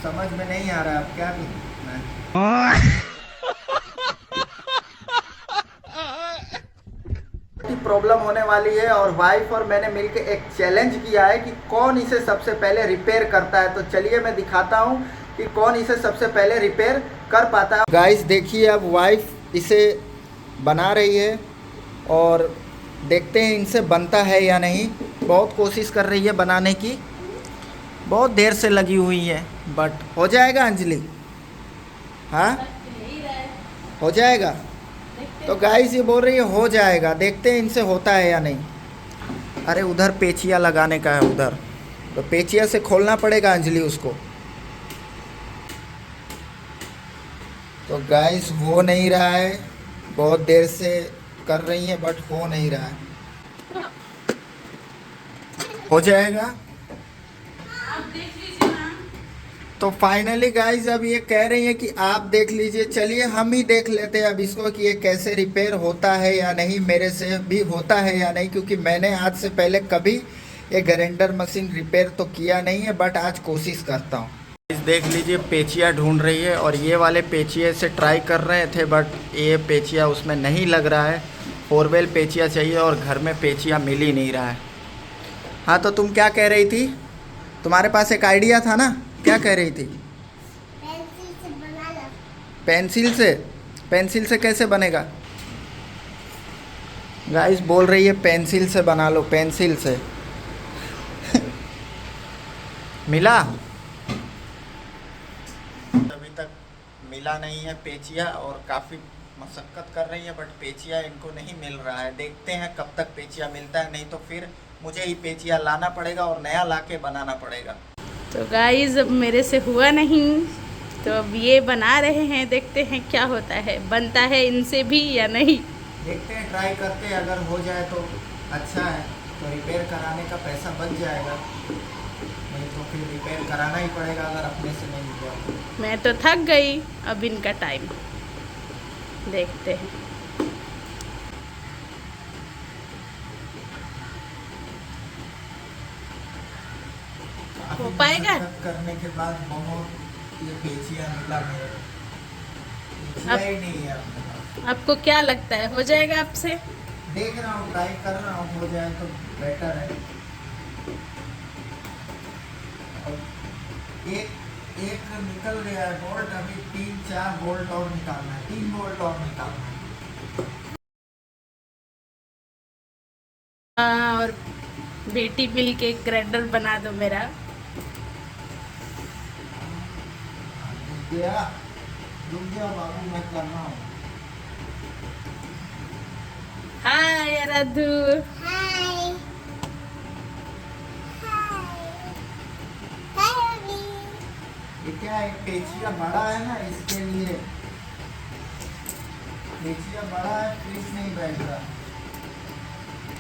समझ में नहीं आ रहा अब क्या मैं की प्रॉब्लम होने वाली है और वाइफ और मैंने मिलके एक चैलेंज किया है कि कौन इसे सबसे पहले रिपेयर करता है। तो चलिए मैं दिखाता हूँ कि कौन इसे सबसे पहले रिपेयर कर पाता है। गाइस देखिए अब वाइफ इसे बना रही है और देखते हैं इनसे बनता है या नहीं। बहुत कोशिश कर रही है बनाने की, बहुत देर से लगी हुई है, बट हो जाएगा अंजलि। हाँ हो जाएगा। तो गाइस ये बोल रही है हो जाएगा, देखते हैं इनसे होता है या नहीं। अरे उधर पेचिया लगाने का है उधर, तो पेचिया से खोलना पड़ेगा अंजलि उसको। तो गाइस हो नहीं रहा है, बहुत देर से कर रही है बट हो नहीं रहा है। हो जाएगा। तो फाइनली गाइस अब ये कह रही है कि आप देख लीजिए। चलिए हम ही देख लेते हैं अब इसको कि ये कैसे रिपेयर होता है या नहीं, मेरे से भी होता है या नहीं, क्योंकि मैंने आज से पहले कभी ये ग्राइंडर मशीन रिपेयर तो किया नहीं है, बट आज कोशिश करता हूँ। देख लीजिए पेचिया ढूंढ रही है और ये वाले पेचिए से ट्राई कर रहे थे बट ये पेचिया उसमें नहीं लग रहा है। 4 व्हील पेचिया चाहिए और घर में पेचिया मिल ही नहीं रहा है। हाँ तो तुम क्या कह रही थी? तुम्हारे पास एक आइडिया था ना, क्या कह रही थी? पेंसिल से बना लो। पेंसिल से? पेंसिल से कैसे बनेगा? गाइस बोल रही है पेंसिल से बना लो, पेंसिल से। मिला? अभी तक मिला नहीं है पेचिया और काफ़ी मशक्क़त कर रही है बट पेचिया इनको नहीं मिल रहा है। देखते हैं कब तक पेचिया मिलता है, नहीं तो फिर मुझे ही पेचिया लाना पड़ेगा और नया लाके बनाना पड़ेगा। तो गाइस अब मेरे से हुआ नहीं, तो अब ये बना रहे हैं, देखते हैं क्या होता है, बनता है इनसे भी या नहीं। देखते हैं, ट्राई करते हैं, अगर हो जाए तो अच्छा है, तो रिपेयर कराने का पैसा बच जाएगा, नहीं तो फिर रिपेयर कराना ही पड़ेगा अगर अपने से नहीं हुआ। मैं तो थक गई, अब इनका टाइम देखते हैं। हो पाएगा? मशक्क़त करने के बाद बहुत ये पेचिया मिला मेरे, पेचिया ही नहीं है अपने पास। आपको क्या लगता है हो जाएगा आपसे? देख रहा हूँ, ट्राई कर रहा हूँ, हो जाए तो बेटर है। और एक निकल गया है बोल्ट, अभी 3-4 बोल्ट और निकालना है, 3 बोल्ट और निकालना है। हाँ, और बेटी मिल के ग्राइंडर बना दो मेरा। गया, रुक गया बाबू, मैं कर रहा हूँ। हाय राधू। हाय हाय अभी। ये क्या है, पेचिया बड़ा है ना इसके लिए, पेचिया बड़ा है, फिर नहीं बैठ रहा।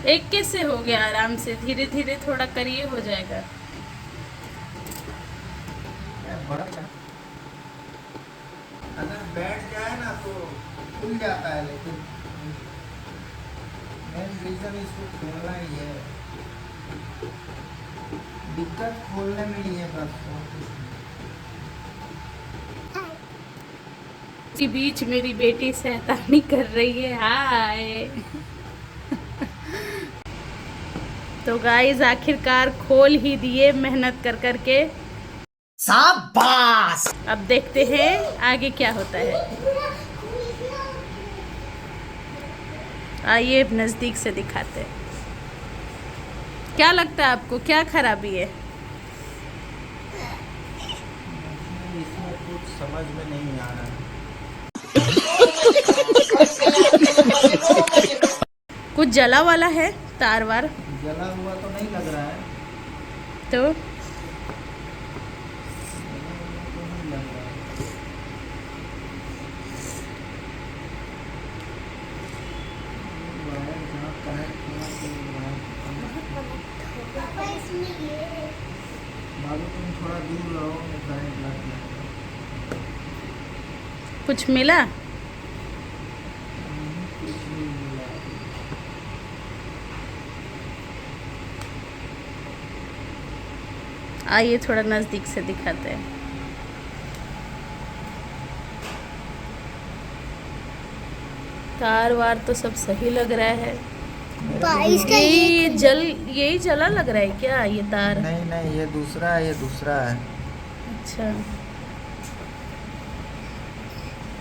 एक कैसे हो गया? आराम से धीरे धीरे थोड़ा करिए, हो जाएगा। बड़ा है। अगर बैठ जाए ना तो खुल जाता है, लेकिन मेन रीजन इसको खोलना ही है, दिक्कत खोलने में ही है बस, और कुछ नहीं। इसी बीच मेरी बेटी शैतानी कर रही है। हाय। तो गाइस आखिरकार खोल ही दिए मेहनत कर करके। शाबाश। अब देखते हैं आगे क्या होता है। आइए नज़दीक से दिखाते हैं। क्या लगता है आपको, क्या खराबी है? इसमें कुछ समझ में नहीं आ रहा। कुछ जला वाला है तार वार जला हुआ तो नहीं लग रहा है, तो? नहीं लग रहा है। वायर जहाँ कनेक्ट हुआ तो वायर पापा इसमें ये है। बाबू तुम थोड़ा दूर रहो, करंट लग जाएगा। कुछ मिला? कुछ नहीं मिला। आइए थोड़ा नज़दीक से दिखाते हैं। तार वार तो सब सही लग रहा है। इसका यही जला लग रहा है क्या ये तार? नहीं नहीं, ये दूसरा है, ये दूसरा है। अच्छा,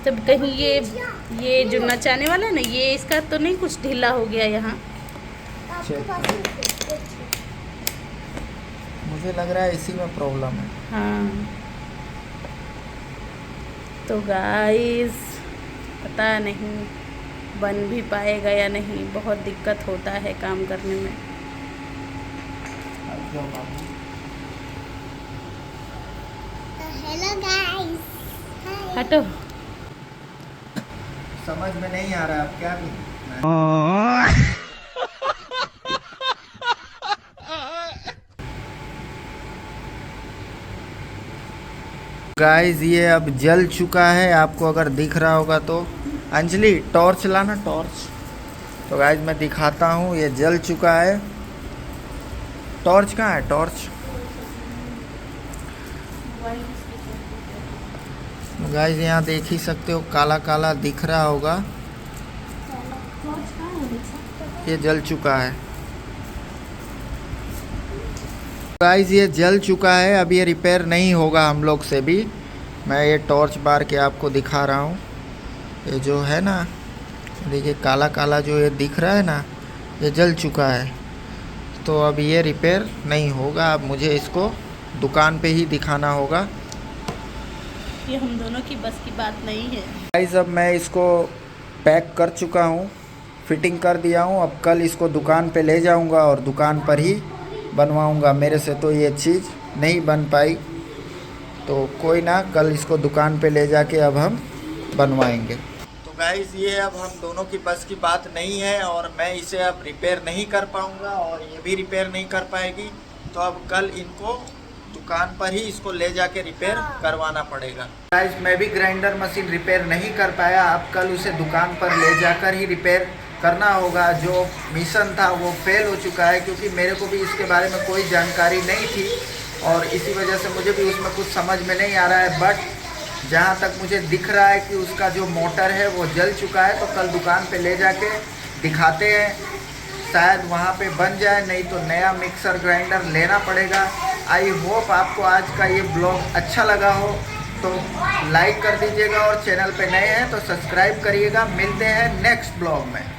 तब कहीं ये जो नचाने वाला है ना, ये इसका तो नहीं कुछ ढीला हो गया यहाँ? मुझे लग रहा है इसी में प्रॉब्लम है। हाँ, तो गाइस पता नहीं बन भी पाएगा या नहीं, बहुत दिक्कत होता है काम करने में। हेलो गाइस, हटो। समझ में नहीं आ रहा अब क्या भी। गाइस ये अब जल चुका है, आपको अगर दिख रहा होगा तो। अंजलि टॉर्च लाना, टॉर्च। तो गाइस मैं दिखाता हूँ, ये जल चुका है। टॉर्च कहाँ है, टॉर्च? गाइस यहाँ देख ही सकते हो, काला काला दिख रहा होगा, ये जल चुका है। गाइस ये जल चुका है, अब ये रिपेयर नहीं होगा हम लोग से भी। मैं ये टॉर्च बार के आपको दिखा रहा हूँ। ये जो है ना, देखिए काला काला जो ये दिख रहा है ना, ये जल चुका है। तो अब ये रिपेयर नहीं होगा, अब मुझे इसको दुकान पे ही दिखाना होगा। ये हम दोनों की बस की बात नहीं है। गाइस अब मैं इसको पैक कर चुका हूँ, फिटिंग कर दिया हूँ। अब कल इसको दुकान पे ले जाऊँगा और दुकान पर ही बनवाऊँगा। मेरे से तो ये चीज़ नहीं बन पाई, तो कोई ना, कल इसको दुकान पे ले जाके अब हम बनवाएंगे। तो गाइस ये अब हम दोनों की बस की बात नहीं है और मैं इसे अब रिपेयर नहीं कर पाऊँगा और ये भी रिपेयर नहीं कर पाएगी। तो अब कल इनको दुकान पर ही इसको ले जाके रिपेयर करवाना पड़ेगा। गाइस मैं भी ग्राइंडर मशीन रिपेयर नहीं कर पाया, अब कल उसे दुकान पर ले जाकर ही रिपेयर करना होगा। जो मिशन था वो फेल हो चुका है, क्योंकि मेरे को भी इसके बारे में कोई जानकारी नहीं थी और इसी वजह से मुझे भी उसमें कुछ समझ में नहीं आ रहा है। बट जहाँ तक मुझे दिख रहा है कि उसका जो मोटर है वो जल चुका है, तो कल दुकान पे ले जाके दिखाते हैं, शायद वहाँ पे बन जाए, नहीं तो नया मिक्सर ग्राइंडर लेना पड़ेगा। आई होप आपको आज का ये ब्लॉग अच्छा लगा हो, तो लाइक कर दीजिएगा और चैनल पे नए हैं तो सब्सक्राइब करिएगा। मिलते हैं नेक्स्ट ब्लॉग में।